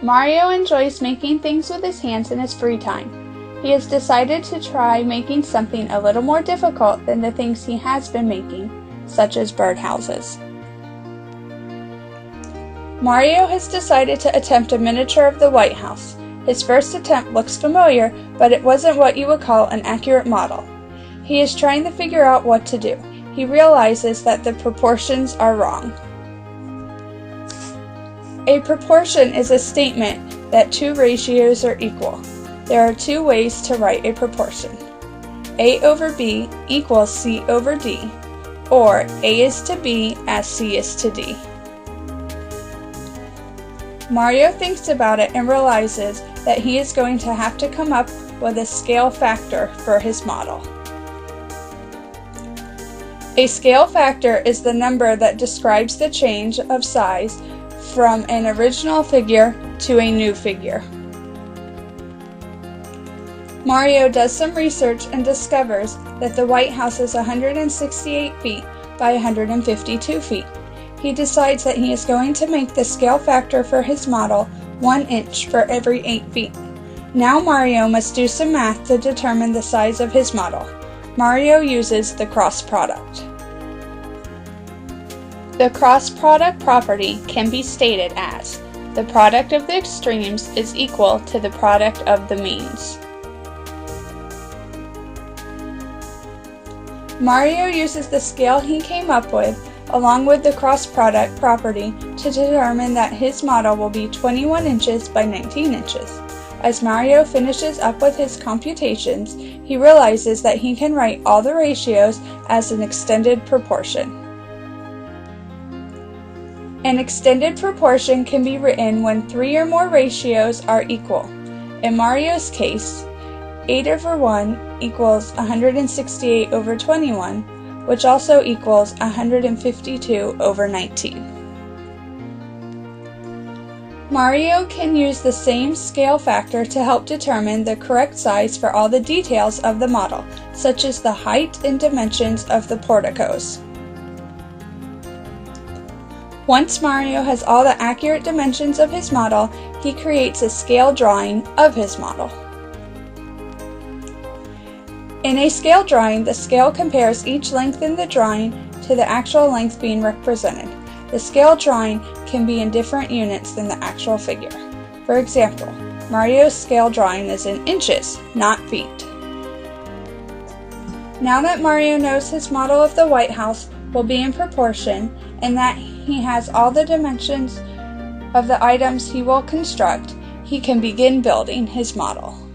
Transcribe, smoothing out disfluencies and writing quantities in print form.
Mario enjoys making things with his hands in his free time. He has decided to try making something a little more difficult than the things he has been making, such as birdhouses. Mario has decided to attempt a miniature of the White House. His first attempt looks familiar, but it wasn't what you would call an accurate model. He is trying to figure out what to do. He realizes that the proportions are wrong. A proportion is a statement that two ratios are equal. There are two ways to write a proportion. A over B equals C over D, or A is to B as C is to D. Mario thinks about it and realizes that he is going to have to come up with a scale factor for his model. A scale factor is the number that describes the change of size from an original figure to a new figure. Mario does some research and discovers that the White House is 168 feet by 152 feet. He decides that he is going to make the scale factor for his model 1 inch for every 8 feet. Now Mario must do some math to determine the size of his model. Mario uses the cross product. The cross product property can be stated as the product of the extremes is equal to the product of the means. Mario uses the scale he came up with along with the cross product property to determine that his model will be 21 inches by 19 inches. As Mario finishes up with his computations, he realizes that he can write all the ratios as an extended proportion. An extended proportion can be written when 3 or more ratios are equal. In Mario's case, 8 over 1 equals 168 over 21, which also equals 152 over 19. Mario can use the same scale factor to help determine the correct size for all the details of the model, such as the height and dimensions of the porticos. Once Mario has all the accurate dimensions of his model, he creates a scale drawing of his model. In a scale drawing, the scale compares each length in the drawing to the actual length being represented. The scale drawing can be in different units than the actual figure. For example, Mario's scale drawing is in inches, not feet. Now that Mario knows his model of the White House will be in proportion and that he has all the dimensions of the items he will construct, he can begin building his model.